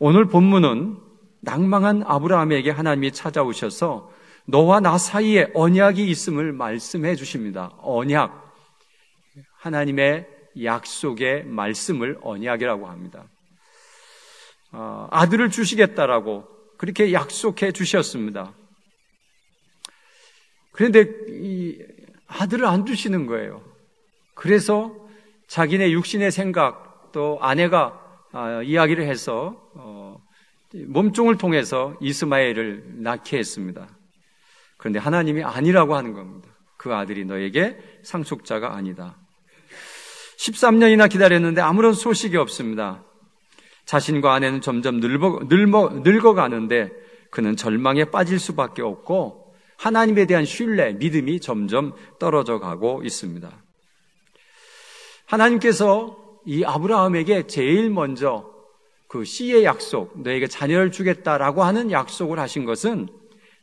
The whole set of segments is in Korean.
오늘 본문은 낭망한 아브라함에게 하나님이 찾아오셔서 너와 나 사이에 언약이 있음을 말씀해 주십니다. 언약, 하나님의 약속의 말씀을 언약이라고 합니다. 아들을 주시겠다라고 그렇게 약속해 주셨습니다. 그런데 이 아들을 안 주시는 거예요. 그래서 자기네 육신의 생각, 또 아내가 이야기를 해서 몸종을 통해서 이스마엘을 낳게 했습니다. 그런데 하나님이 아니라고 하는 겁니다. 그 아들이 너에게 상속자가 아니다. 13년이나 기다렸는데 아무런 소식이 없습니다. 자신과 아내는 점점 늙어가는데 그는 절망에 빠질 수밖에 없고 하나님에 대한 신뢰, 믿음이 점점 떨어져 가고 있습니다. 하나님께서 이 아브라함에게 제일 먼저 그 씨의 약속, 너에게 자녀를 주겠다라고 하는 약속을 하신 것은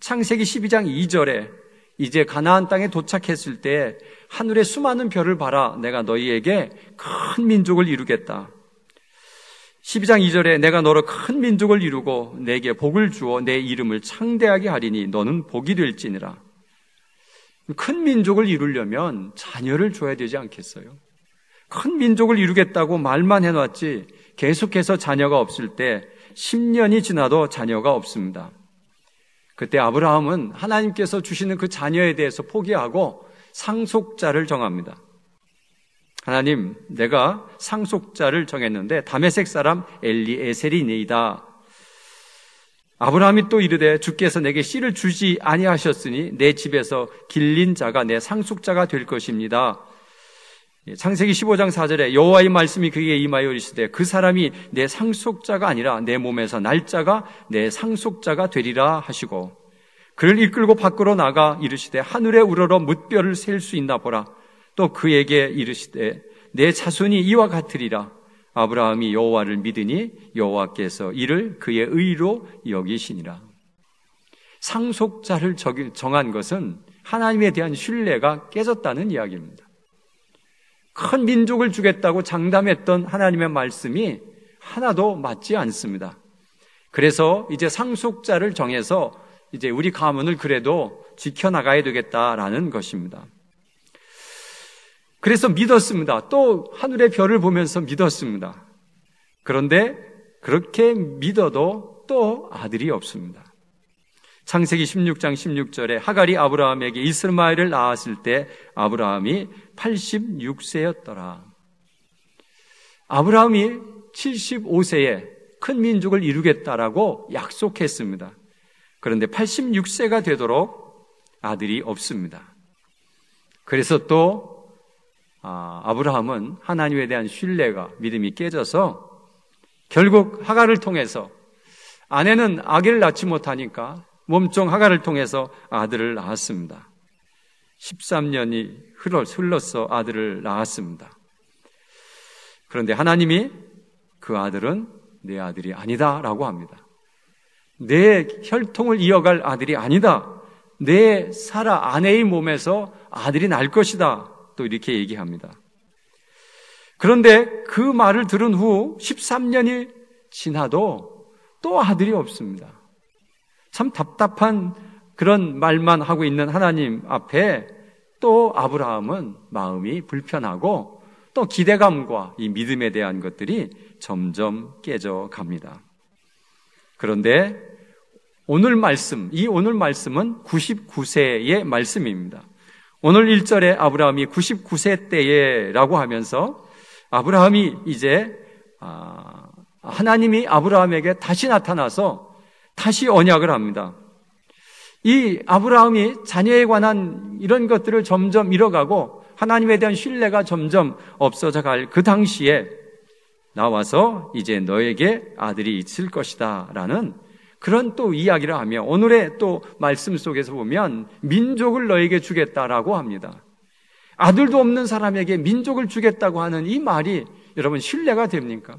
창세기 12장 2절에 이제 가나안 땅에 도착했을 때 하늘의 수많은 별을 봐라, 내가 너희에게 큰 민족을 이루겠다. 12장 2절에 내가 너로 큰 민족을 이루고 내게 복을 주어 내 이름을 창대하게 하리니 너는 복이 될지니라. 큰 민족을 이루려면 자녀를 줘야 되지 않겠어요? 큰 민족을 이루겠다고 말만 해놨지 계속해서 자녀가 없을 때 10년이 지나도 자녀가 없습니다. 그때 아브라함은 하나님께서 주시는 그 자녀에 대해서 포기하고 상속자를 정합니다. 하나님, 내가 상속자를 정했는데 다메섹 사람 엘리에셀이니이다. 아브라함이 또 이르되 주께서 내게 씨를 주지 아니하셨으니 내 집에서 길린 자가 내 상속자가 될 것입니다. 창세기 15장 4절에 여호와의 말씀이 그에게 임하여 이르시되 그 사람이 내 상속자가 아니라 내 몸에서 날 자가 내 상속자가 되리라 하시고 그를 이끌고 밖으로 나가 이르시되 하늘에 우러러 뭇별을 셀 수 있나 보라. 또 그에게 이르시되 내 자손이 이와 같으리라. 아브라함이 여호와를 믿으니 여호와께서 이를 그의 의로 여기시니라. 상속자를 정한 것은 하나님에 대한 신뢰가 깨졌다는 이야기입니다. 큰 민족을 주겠다고 장담했던 하나님의 말씀이 하나도 맞지 않습니다. 그래서 이제 상속자를 정해서 이제 우리 가문을 그래도 지켜나가야 되겠다라는 것입니다. 그래서 믿었습니다. 또 하늘의 별을 보면서 믿었습니다. 그런데 그렇게 믿어도 또 아들이 없습니다. 창세기 16장 16절에 하갈이 아브라함에게 이스마엘을 낳았을 때 아브라함이 86세였더라. 아브라함이 75세에 큰 민족을 이루겠다라고 약속했습니다. 그런데 86세가 되도록 아들이 없습니다. 그래서 또 아브라함은 하나님에 대한 신뢰가, 믿음이 깨져서 결국 하갈을 통해서 아내는 아기를 낳지 못하니까 몸종 하갈을 통해서 아들을 낳았습니다. 13년이 흘러서 아들을 낳았습니다. 그런데 하나님이 그 아들은 내 아들이 아니다라고 합니다. 내 혈통을 이어갈 아들이 아니다. 내 사라 아내의 몸에서 아들이 날 것이다. 또 이렇게 얘기합니다. 그런데 그 말을 들은 후 13년이 지나도 또 아들이 없습니다. 참 답답한 그런 말만 하고 있는 하나님 앞에 또 아브라함은 마음이 불편하고 또 기대감과 이 믿음에 대한 것들이 점점 깨져 갑니다. 그런데 오늘 말씀은 99세의 말씀입니다. 오늘 1절에 아브라함이 99세 때에라고 하면서 아브라함이 이제 하나님이 아브라함에게 다시 나타나서 다시 언약을 합니다. 이 아브라함이 자녀에 관한 이런 것들을 점점 잃어가고 하나님에 대한 신뢰가 점점 없어져 갈 그 당시에 나와서 이제 너에게 아들이 있을 것이다 라는 그런 또 이야기를 하며 오늘의 또 말씀 속에서 보면 민족을 너에게 주겠다라고 합니다. 아들도 없는 사람에게 민족을 주겠다고 하는 이 말이 여러분 신뢰가 됩니까?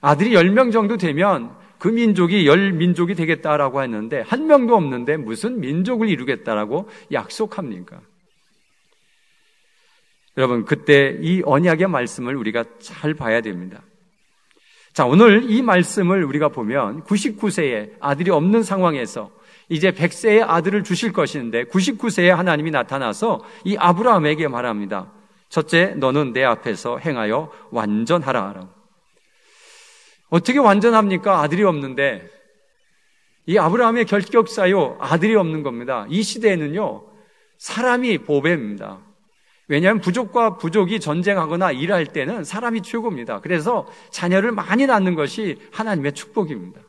아들이 10명 정도 되면 그 민족이 10민족이 되겠다라고 했는데 한 명도 없는데 무슨 민족을 이루겠다라고 약속합니까? 여러분 그때 이 언약의 말씀을 우리가 잘 봐야 됩니다. 자, 오늘 이 말씀을 우리가 보면 99세에 아들이 없는 상황에서 이제 100세의 아들을 주실 것인데 99세에 하나님이 나타나서 이 아브라함에게 말합니다. 첫째, 너는 내 앞에서 행하여 완전하라. 어떻게 완전합니까? 아들이 없는데. 이 아브라함의 결격사유, 아들이 없는 겁니다. 이 시대에는요, 사람이 보배입니다. 왜냐하면 부족과 부족이 전쟁하거나 일할 때는 사람이 최고입니다. 그래서 자녀를 많이 낳는 것이 하나님의 축복입니다.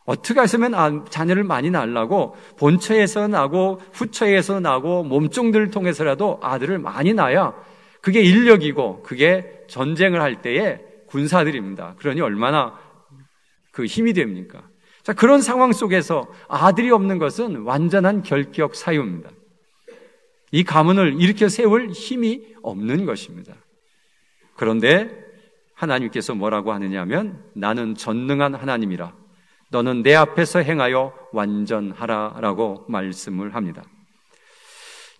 어떻게 하시면 자녀를 많이 낳으려고 본처에서 나고 후처에서 나고 몸종들을 통해서라도 아들을 많이 낳아야 그게 인력이고 그게 전쟁을 할 때의 군사들입니다. 그러니 얼마나 그 힘이 됩니까? 자, 그런 상황 속에서 아들이 없는 것은 완전한 결격 사유입니다. 이 가문을 일으켜 세울 힘이 없는 것입니다. 그런데 하나님께서 뭐라고 하느냐 하면 나는 전능한 하나님이라 너는 내 앞에서 행하여 완전하라 라고 말씀을 합니다.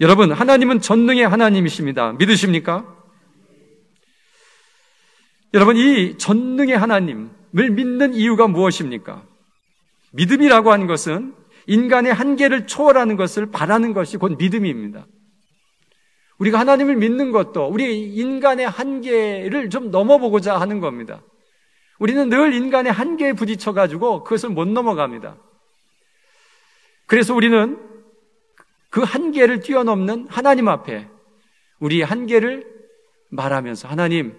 여러분, 하나님은 전능의 하나님이십니다. 믿으십니까? 여러분, 이 전능의 하나님을 믿는 이유가 무엇입니까? 믿음이라고 하는 것은 인간의 한계를 초월하는 것을 바라는 것이 곧 믿음입니다. 우리가 하나님을 믿는 것도 우리 인간의 한계를 좀 넘어보고자 하는 겁니다. 우리는 늘 인간의 한계에 부딪혀가지고 그것을 못 넘어갑니다. 그래서 우리는 그 한계를 뛰어넘는 하나님 앞에 우리의 한계를 말하면서 하나님,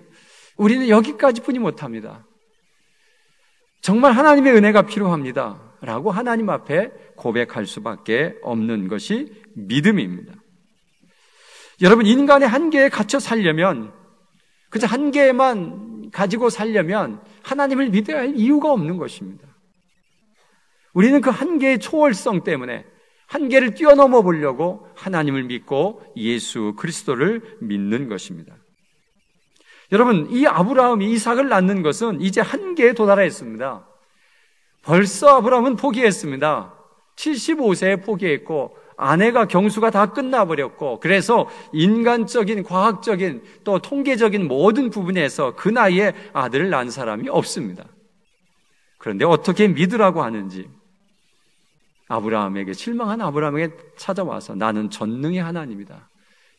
우리는 여기까지뿐이 못합니다. 정말 하나님의 은혜가 필요합니다. 라고 하나님 앞에 고백할 수밖에 없는 것이 믿음입니다. 여러분, 인간의 한계에 갇혀 살려면, 그저 한계만 가지고 살려면 하나님을 믿어야 할 이유가 없는 것입니다. 우리는 그 한계의 초월성 때문에 한계를 뛰어넘어 보려고 하나님을 믿고 예수 그리스도를 믿는 것입니다. 여러분, 이 아브라함이 이삭을 낳는 것은 이제 한계에 도달했습니다. 벌써 아브라함은 포기했습니다. 75세에 포기했고 아내가 경수가 다 끝나버렸고 그래서 인간적인, 과학적인 또 통계적인 모든 부분에서 그 나이에 아들을 낳은 사람이 없습니다. 그런데 어떻게 믿으라고 하는지 아브라함에게, 실망한 아브라함에게 찾아와서 나는 전능의 하나님이다.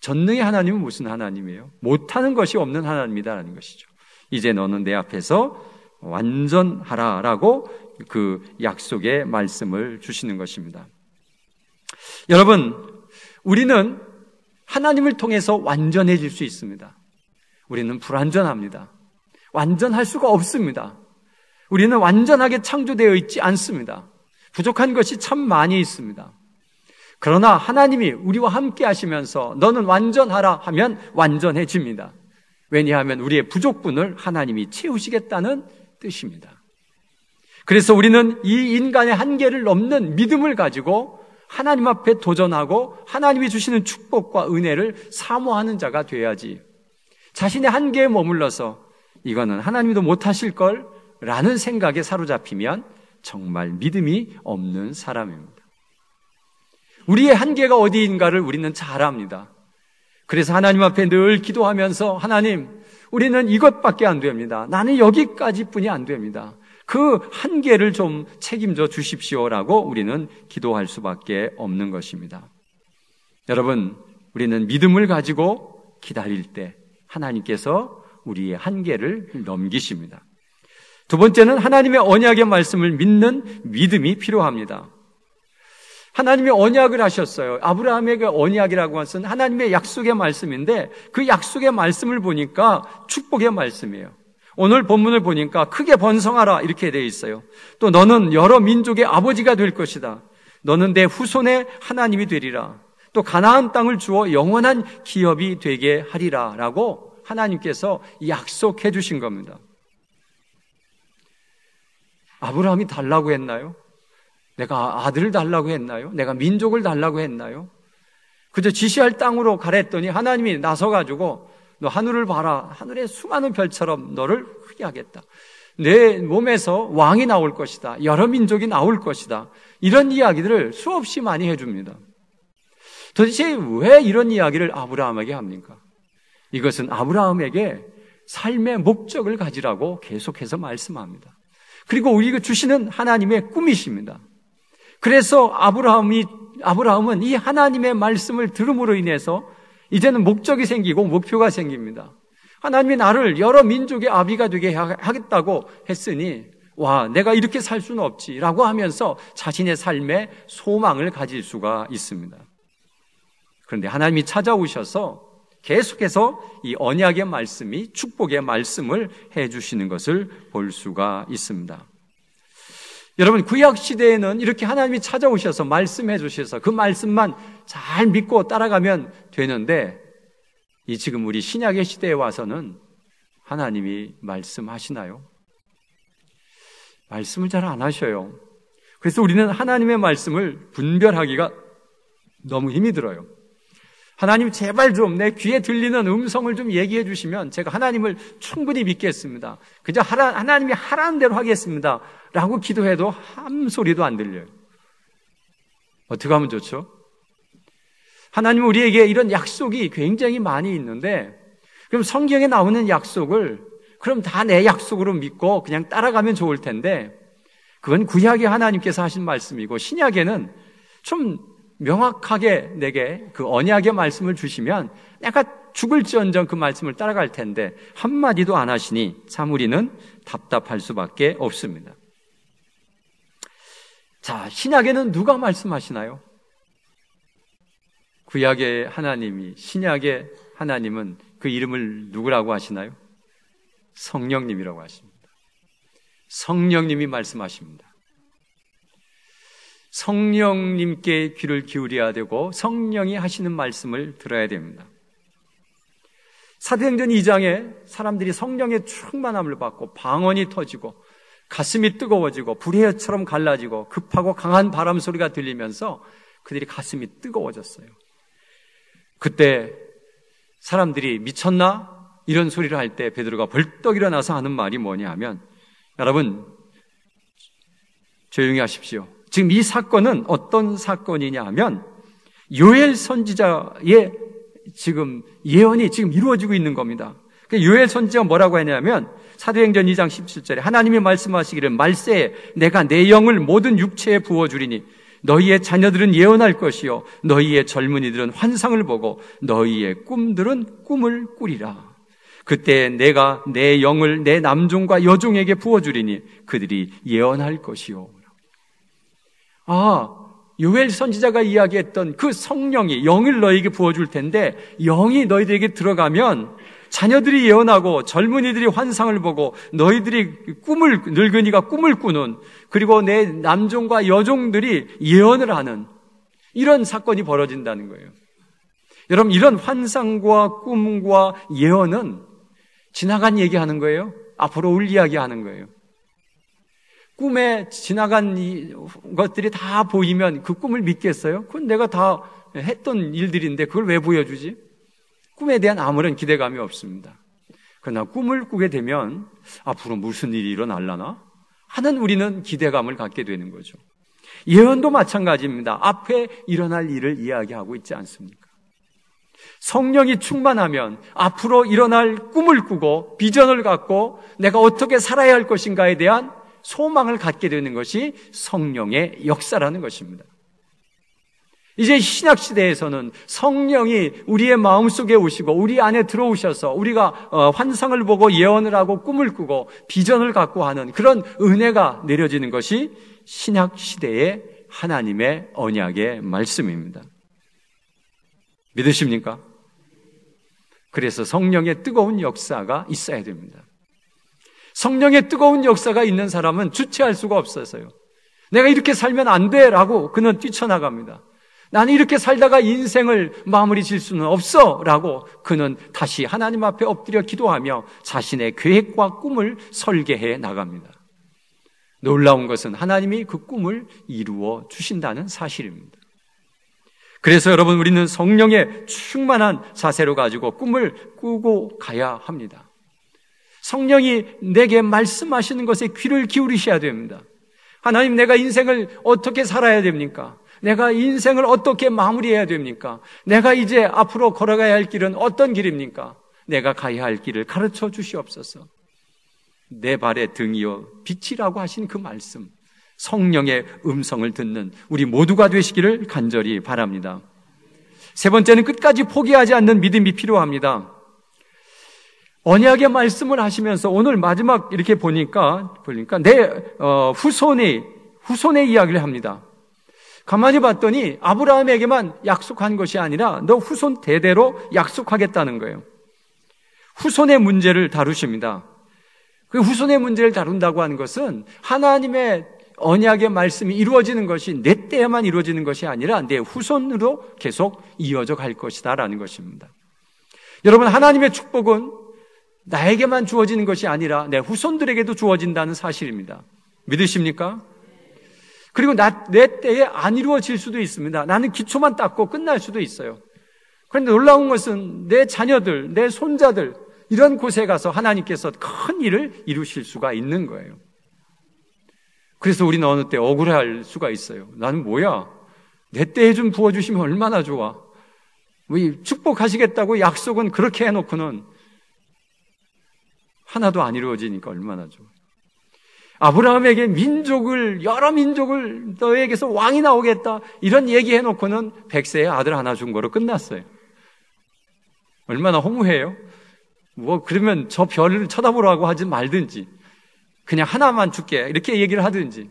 전능의 하나님은 무슨 하나님이에요? 못하는 것이 없는 하나님이다라는 것이죠. 이제 너는 내 앞에서 완전하라라고 그 약속의 말씀을 주시는 것입니다. 여러분, 우리는 하나님을 통해서 완전해질 수 있습니다. 우리는 불완전합니다. 완전할 수가 없습니다. 우리는 완전하게 창조되어 있지 않습니다. 부족한 것이 참 많이 있습니다. 그러나 하나님이 우리와 함께 하시면서 너는 완전하라 하면 완전해집니다. 왜냐하면 우리의 부족분을 하나님이 채우시겠다는 뜻입니다. 그래서 우리는 이 인간의 한계를 넘는 믿음을 가지고 하나님 앞에 도전하고 하나님이 주시는 축복과 은혜를 사모하는 자가 돼야지, 자신의 한계에 머물러서 이거는 하나님도 못하실 걸 라는 생각에 사로잡히면 정말 믿음이 없는 사람입니다. 우리의 한계가 어디인가를 우리는 잘 압니다. 그래서 하나님 앞에 늘 기도하면서 하나님, 우리는 이것밖에 안 됩니다. 나는 여기까지뿐이 안 됩니다. 그 한계를 좀 책임져 주십시오라고 우리는 기도할 수밖에 없는 것입니다. 여러분, 우리는 믿음을 가지고 기다릴 때 하나님께서 우리의 한계를 넘기십니다. 두 번째는 하나님의 언약의 말씀을 믿는 믿음이 필요합니다. 하나님이 언약을 하셨어요. 아브라함에게 언약이라고 하는 것은 하나님의 약속의 말씀인데 그 약속의 말씀을 보니까 축복의 말씀이에요. 오늘 본문을 보니까 크게 번성하라 이렇게 되어 있어요. 또 너는 여러 민족의 아버지가 될 것이다. 너는 내 후손의 하나님이 되리라. 또 가나안 땅을 주어 영원한 기업이 되게 하리라 라고 하나님께서 약속해 주신 겁니다. 아브라함이 달라고 했나요? 내가 아들을 달라고 했나요? 내가 민족을 달라고 했나요? 그저 지시할 땅으로 가랬더니 하나님이 나서가지고 너 하늘을 봐라. 하늘의 수많은 별처럼 너를 크게 하겠다. 내 몸에서 왕이 나올 것이다. 여러 민족이 나올 것이다. 이런 이야기들을 수없이 많이 해줍니다. 도대체 왜 이런 이야기를 아브라함에게 합니까? 이것은 아브라함에게 삶의 목적을 가지라고 계속해서 말씀합니다. 그리고 우리가 주시는 하나님의 꿈이십니다. 그래서 아브라함은 이 하나님의 말씀을 들음으로 인해서 이제는 목적이 생기고 목표가 생깁니다. 하나님이 나를 여러 민족의 아비가 되게 하겠다고 했으니 와, 내가 이렇게 살 수는 없지라고 하면서 자신의 삶에 소망을 가질 수가 있습니다. 그런데 하나님이 찾아오셔서 계속해서 이 언약의 말씀이 축복의 말씀을 해주시는 것을 볼 수가 있습니다. 여러분, 구약 시대에는 이렇게 하나님이 찾아오셔서 말씀해 주셔서 그 말씀만 잘 믿고 따라가면 되는데, 이 지금 우리 신약의 시대에 와서는 하나님이 말씀하시나요? 말씀을 잘 안 하셔요. 그래서 우리는 하나님의 말씀을 분별하기가 너무 힘이 들어요. 하나님 제발 좀 내 귀에 들리는 음성을 좀 얘기해 주시면 제가 하나님을 충분히 믿겠습니다. 그저 하나님이 하라는 대로 하겠습니다 라고 기도해도 한 소리도 안 들려요. 어떻게 하면 좋죠? 하나님은 우리에게 이런 약속이 굉장히 많이 있는데, 그럼 성경에 나오는 약속을 그럼 다 내 약속으로 믿고 그냥 따라가면 좋을 텐데, 그건 구약의 하나님께서 하신 말씀이고 신약에는 좀 명확하게 내게 그 언약의 말씀을 주시면 내가 죽을지언정 그 말씀을 따라갈 텐데 한마디도 안 하시니 참 우리는 답답할 수밖에 없습니다. 자, 신약에는 누가 말씀하시나요? 구약의 하나님이, 신약의 하나님은 그 이름을 누구라고 하시나요? 성령님이라고 하십니다. 성령님이 말씀하십니다. 성령님께 귀를 기울여야 되고 성령이 하시는 말씀을 들어야 됩니다. 사도행전 2장에 사람들이 성령의 충만함을 받고 방언이 터지고 가슴이 뜨거워지고 불의처럼 갈라지고 급하고 강한 바람 소리가 들리면서 그들이 가슴이 뜨거워졌어요. 그때 사람들이 미쳤나? 이런 소리를 할 때 베드로가 벌떡 일어나서 하는 말이 뭐냐 하면, 여러분 조용히 하십시오. 지금 이 사건은 어떤 사건이냐 하면 요엘 선지자의 지금 예언이 지금 이루어지고 있는 겁니다. 요엘 선지자가 뭐라고 했냐면 사도행전 2장 17절에 하나님이 말씀하시기를 말세에 내가 내 영을 모든 육체에 부어주리니 너희의 자녀들은 예언할 것이요 너희의 젊은이들은 환상을 보고 너희의 꿈들은 꿈을 꾸리라. 그때 내가 내 영을 내 남종과 여종에게 부어주리니 그들이 예언할 것이요. 요엘 선지자가 이야기했던 그 성령이 영을 너희에게 부어줄 텐데 영이 너희들에게 들어가면 자녀들이 예언하고 젊은이들이 환상을 보고 너희들이 늙은이가 꿈을 꾸는, 그리고 내 남종과 여종들이 예언을 하는 이런 사건이 벌어진다는 거예요. 여러분, 이런 환상과 꿈과 예언은 지나간 얘기하는 거예요? 앞으로 올 이야기하는 거예요? 꿈에 지나간 것들이 다 보이면 그 꿈을 믿겠어요? 그건 내가 다 했던 일들인데 그걸 왜 보여주지? 꿈에 대한 아무런 기대감이 없습니다. 그러나 꿈을 꾸게 되면 앞으로 무슨 일이 일어날라나 하는 우리는 기대감을 갖게 되는 거죠. 예언도 마찬가지입니다. 앞에 일어날 일을 이야기하고 있지 않습니까? 성령이 충만하면 앞으로 일어날 꿈을 꾸고 비전을 갖고 내가 어떻게 살아야 할 것인가에 대한 소망을 갖게 되는 것이 성령의 역사라는 것입니다. 이제 신약시대에서는 성령이 우리의 마음속에 오시고 우리 안에 들어오셔서 우리가 환상을 보고 예언을 하고 꿈을 꾸고 비전을 갖고 하는 그런 은혜가 내려지는 것이 신약시대의 하나님의 언약의 말씀입니다. 믿으십니까? 그래서 성령의 뜨거운 역사가 있어야 됩니다. 성령의 뜨거운 역사가 있는 사람은 주체할 수가 없어서요. 내가 이렇게 살면 안 돼라고 그는 뛰쳐나갑니다. 나는 이렇게 살다가 인생을 마무리 질 수는 없어 라고 그는 다시 하나님 앞에 엎드려 기도하며 자신의 계획과 꿈을 설계해 나갑니다. 놀라운 것은 하나님이 그 꿈을 이루어 주신다는 사실입니다. 그래서 여러분, 우리는 성령의 충만한 자세로 가지고 꿈을 꾸고 가야 합니다. 성령이 내게 말씀하시는 것에 귀를 기울이셔야 됩니다. 하나님, 내가 인생을 어떻게 살아야 됩니까? 내가 인생을 어떻게 마무리해야 됩니까? 내가 이제 앞으로 걸어가야 할 길은 어떤 길입니까? 내가 가야 할 길을 가르쳐 주시옵소서. 내 발의 등이여 빛이라고 하신 그 말씀, 성령의 음성을 듣는 우리 모두가 되시기를 간절히 바랍니다. 세 번째는 끝까지 포기하지 않는 믿음이 필요합니다. 언약의 말씀을 하시면서 오늘 마지막 이렇게 보니까 내 후손의 이야기를 합니다. 가만히 봤더니 아브라함에게만 약속한 것이 아니라 너 후손 대대로 약속하겠다는 거예요. 후손의 문제를 다루십니다. 그 후손의 문제를 다룬다고 하는 것은 하나님의 언약의 말씀이 이루어지는 것이 내 때에만 이루어지는 것이 아니라 내 후손으로 계속 이어져 갈 것이다 라는 것입니다. 여러분, 하나님의 축복은 나에게만 주어지는 것이 아니라 내 후손들에게도 주어진다는 사실입니다. 믿으십니까? 그리고 내 때에 안 이루어질 수도 있습니다. 나는 기초만 닦고 끝날 수도 있어요. 그런데 놀라운 것은 내 자녀들, 내 손자들 이런 곳에 가서 하나님께서 큰 일을 이루실 수가 있는 거예요. 그래서 우리는 어느 때 억울할 수가 있어요. 나는 뭐야? 내 때에 좀 부어주시면 얼마나 좋아. 축복하시겠다고 약속은 그렇게 해놓고는 하나도 안 이루어지니까 얼마나 좋아. 아브라함에게 여러 민족을 너에게서 왕이 나오겠다 이런 얘기해놓고는 100세의 아들 하나 준 거로 끝났어요. 얼마나 허무해요? 그러면 저 별을 쳐다보라고 하지 말든지 그냥 하나만 줄게 이렇게 얘기를 하든지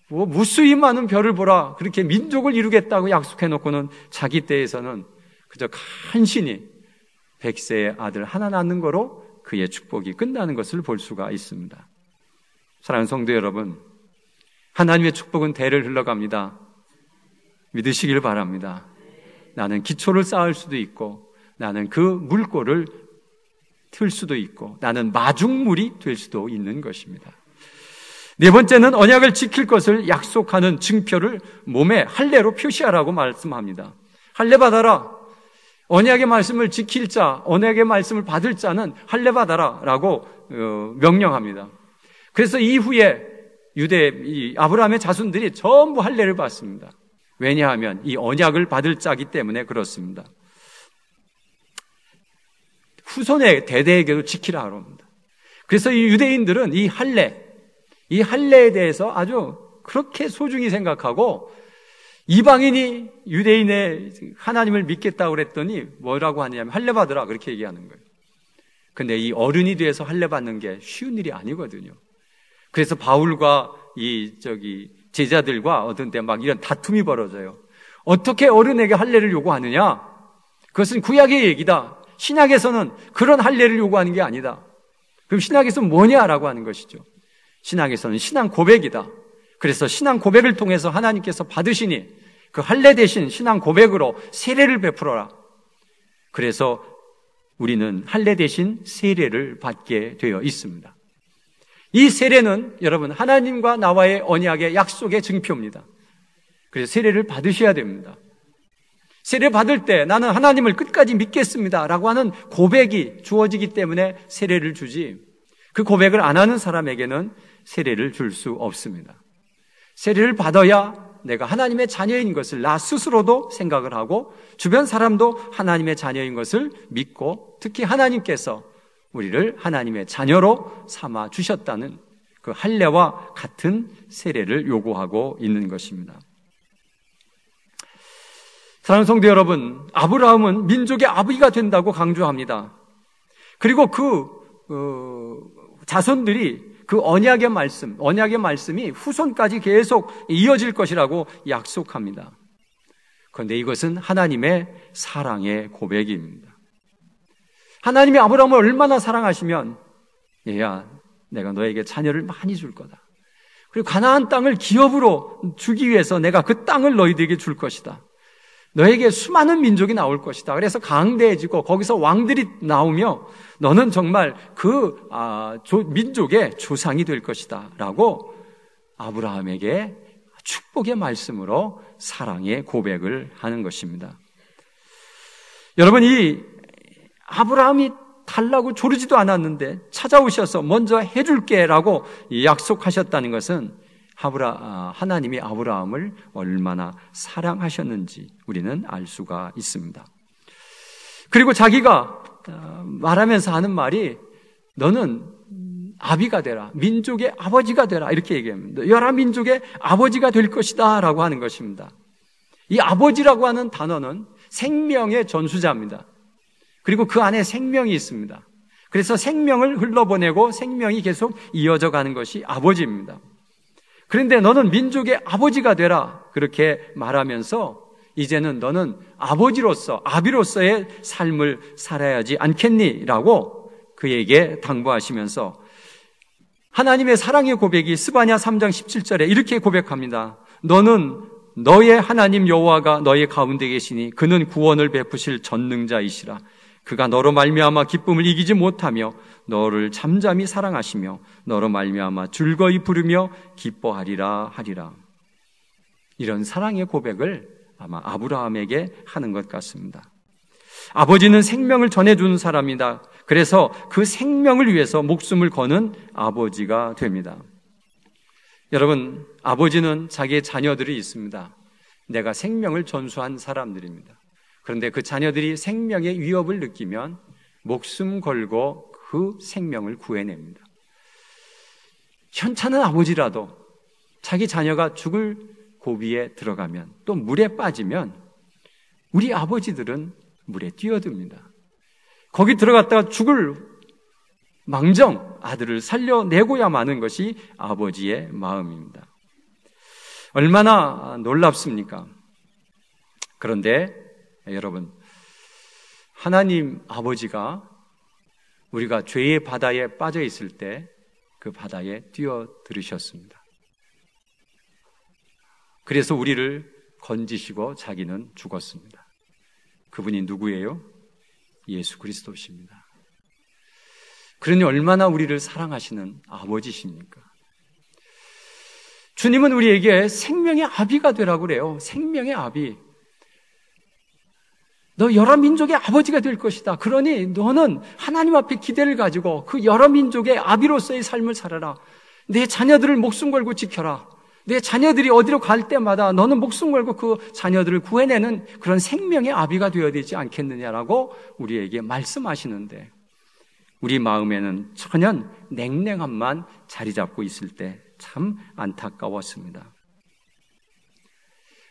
무수히 많은 별을 보라 그렇게 민족을 이루겠다고 약속해놓고는 자기 때에서는 그저 간신히 100세의 아들 하나 낳는 거로 그의 축복이 끝나는 것을 볼 수가 있습니다. 사랑하는 성도 여러분, 하나님의 축복은 대를 흘러갑니다. 믿으시길 바랍니다. 나는 기초를 쌓을 수도 있고 나는 그 물꼬를 틀 수도 있고 나는 마중물이 될 수도 있는 것입니다. 네 번째는 언약을 지킬 것을 약속하는 증표를 몸에 할례로 표시하라고 말씀합니다. 할례 받아라. 언약의 말씀을 지킬 자, 언약의 말씀을 받을 자는 할례 받아라 라고 명령합니다. 그래서 이후에 아브라함의 자손들이 전부 할례를 받습니다. 왜냐하면 이 언약을 받을 자기 때문에 그렇습니다. 후손의 대대에게도 지키라 합니다. 그래서 이 유대인들은 이 할례에 대해서 아주 그렇게 소중히 생각하고 이방인이 유대인의 하나님을 믿겠다고 그랬더니 뭐라고 하냐면 할례 받으라 그렇게 얘기하는 거예요. 근데 이 어른이 돼서 할례 받는 게 쉬운 일이 아니거든요. 그래서 바울과 제자들과 어떤 때 막 이런 다툼이 벌어져요. 어떻게 어른에게 할례를 요구하느냐? 그것은 구약의 얘기다. 신약에서는 그런 할례를 요구하는 게 아니다. 그럼 신약에서는 뭐냐라고 하는 것이죠. 신약에서는 신앙 고백이다. 그래서 신앙 고백을 통해서 하나님께서 받으시니 그 할례 대신 신앙 고백으로 세례를 베풀어라. 그래서 우리는 할례 대신 세례를 받게 되어 있습니다. 이 세례는 여러분 하나님과 나와의 언약의 약속의 증표입니다. 그래서 세례를 받으셔야 됩니다. 세례 받을 때 나는 하나님을 끝까지 믿겠습니다 라고 하는 고백이 주어지기 때문에 세례를 주지, 그 고백을 안 하는 사람에게는 세례를 줄 수 없습니다. 세례를 받아야 내가 하나님의 자녀인 것을 나 스스로도 생각을 하고 주변 사람도 하나님의 자녀인 것을 믿고, 특히 하나님께서 우리를 하나님의 자녀로 삼아 주셨다는 그 할례와 같은 세례를 요구하고 있는 것입니다. 사랑하는 성도 여러분, 아브라함은 민족의 아버지가 된다고 강조합니다. 그리고 자손들이 그 언약의 말씀이 후손까지 계속 이어질 것이라고 약속합니다. 그런데 이것은 하나님의 사랑의 고백입니다. 하나님이 아브라함을 얼마나 사랑하시면, 얘야, 내가 너에게 자녀를 많이 줄 거다. 그리고 가나안 땅을 기업으로 주기 위해서 내가 그 땅을 너희들에게 줄 것이다. 너에게 수많은 민족이 나올 것이다. 그래서 강대해지고 거기서 왕들이 나오며 너는 정말 민족의 조상이 될 것이다 라고 아브라함에게 축복의 말씀으로 사랑의 고백을 하는 것입니다. 여러분, 이 아브라함이 달라고 조르지도 않았는데 찾아오셔서 먼저 해줄게 라고 약속하셨다는 것은 하나님이 아브라함을 얼마나 사랑하셨는지 우리는 알 수가 있습니다. 그리고 자기가 말하면서 하는 말이 너는 아비가 되라. 민족의 아버지가 되라. 이렇게 얘기합니다. 여러 민족의 아버지가 될 것이다. 라고 하는 것입니다. 이 아버지라고 하는 단어는 생명의 전수자입니다. 그리고 그 안에 생명이 있습니다. 그래서 생명을 흘러보내고 생명이 계속 이어져 가는 것이 아버지입니다. 그런데 너는 민족의 아버지가 되라. 그렇게 말하면서 이제는 너는 아버지로서, 아비로서의 삶을 살아야지 않겠니? 라고 그에게 당부하시면서 하나님의 사랑의 고백이 스바냐 3장 17절에 이렇게 고백합니다. 너는 너의 하나님 여호와가 너의 가운데 계시니 그는 구원을 베푸실 전능자이시라. 그가 너로 말미암아 기쁨을 이기지 못하며 너를 잠잠히 사랑하시며 너로 말미암아 즐거이 부르며 기뻐하리라 하리라. 이런 사랑의 고백을 아마 아브라함에게 하는 것 같습니다. 아버지는 생명을 전해주는 사람이다. 그래서 그 생명을 위해서 목숨을 거는 아버지가 됩니다. 여러분, 아버지는 자기의 자녀들이 있습니다. 내가 생명을 전수한 사람들입니다. 그런데 그 자녀들이 생명의 위협을 느끼면 목숨 걸고 그 생명을 구해냅니다. 현찮은 아버지라도 자기 자녀가 죽을 고비에 들어가면 또 물에 빠지면 우리 아버지들은 물에 뛰어듭니다. 거기 들어갔다가 죽을 망정 아들을 살려내고야 마는 것이 아버지의 마음입니다. 얼마나 놀랍습니까? 그런데 여러분, 하나님 아버지가 우리가 죄의 바다에 빠져 있을 때 그 바다에 뛰어들으셨습니다. 그래서 우리를 건지시고 자기는 죽었습니다. 그분이 누구예요? 예수 그리스도십니다. 그러니 얼마나 우리를 사랑하시는 아버지십니까? 주님은 우리에게 생명의 아비가 되라고 그래요. 생명의 아비. 너 여러 민족의 아버지가 될 것이다. 그러니 너는 하나님 앞에 기대를 가지고 그 여러 민족의 아비로서의 삶을 살아라. 내 자녀들을 목숨 걸고 지켜라. 내 자녀들이 어디로 갈 때마다 너는 목숨 걸고 그 자녀들을 구해내는 그런 생명의 아비가 되어야 되지 않겠느냐라고 우리에게 말씀하시는데 우리 마음에는 천연 냉랭함만 자리 잡고 있을 때 참 안타까웠습니다.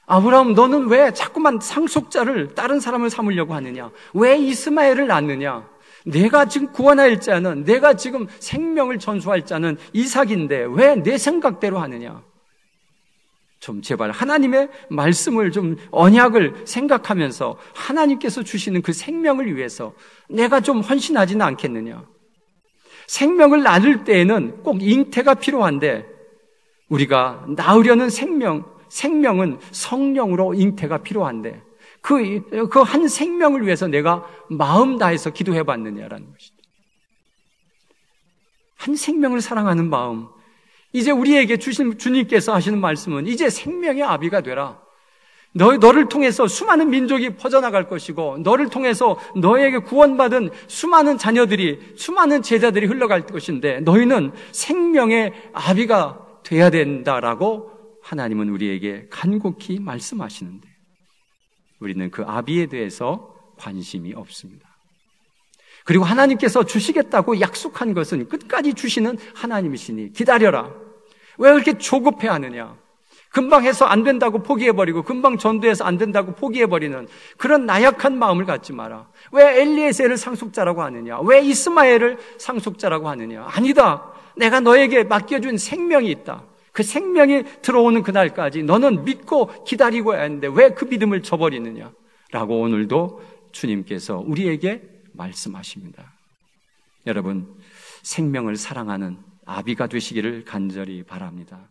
아브라함, 너는 왜 자꾸만 상속자를 다른 사람을 삼으려고 하느냐? 왜 이스마엘을 낳느냐? 내가 지금 구원할 자는, 내가 지금 생명을 전수할 자는 이삭인데 왜 내 생각대로 하느냐? 좀 제발 하나님의 말씀을 좀 언약을 생각하면서 하나님께서 주시는 그 생명을 위해서 내가 좀 헌신하지는 않겠느냐? 생명을 낳을 때에는 꼭 잉태가 필요한데 우리가 낳으려는 생명은 성령으로 잉태가 필요한데 그 한 생명을 위해서 내가 마음 다해서 기도해 봤느냐라는 것이죠. 한 생명을 사랑하는 마음. 이제 우리에게 주신 주님께서 하시는 말씀은 이제 생명의 아비가 되라. 너를 통해서 수많은 민족이 퍼져나갈 것이고 너를 통해서 너에게 구원받은 수많은 자녀들이 수많은 제자들이 흘러갈 것인데 너희는 생명의 아비가 돼야 된다라고 하나님은 우리에게 간곡히 말씀하시는데 우리는 그 아비에 대해서 관심이 없습니다. 그리고 하나님께서 주시겠다고 약속한 것은 끝까지 주시는 하나님이시니 기다려라. 왜 그렇게 조급해하느냐? 금방 해서 안 된다고 포기해버리고 금방 전도해서 안 된다고 포기해버리는 그런 나약한 마음을 갖지 마라. 왜 엘리에셀을 상속자라고 하느냐? 왜 이스마엘을 상속자라고 하느냐? 아니다. 내가 너에게 맡겨준 생명이 있다. 그 생명이 들어오는 그날까지 너는 믿고 기다리고 해야 하는데 왜 그 믿음을 저버리느냐? 라고 오늘도 주님께서 우리에게 말씀하십니다. 여러분, 생명을 사랑하는 아비가 되시기를 간절히 바랍니다.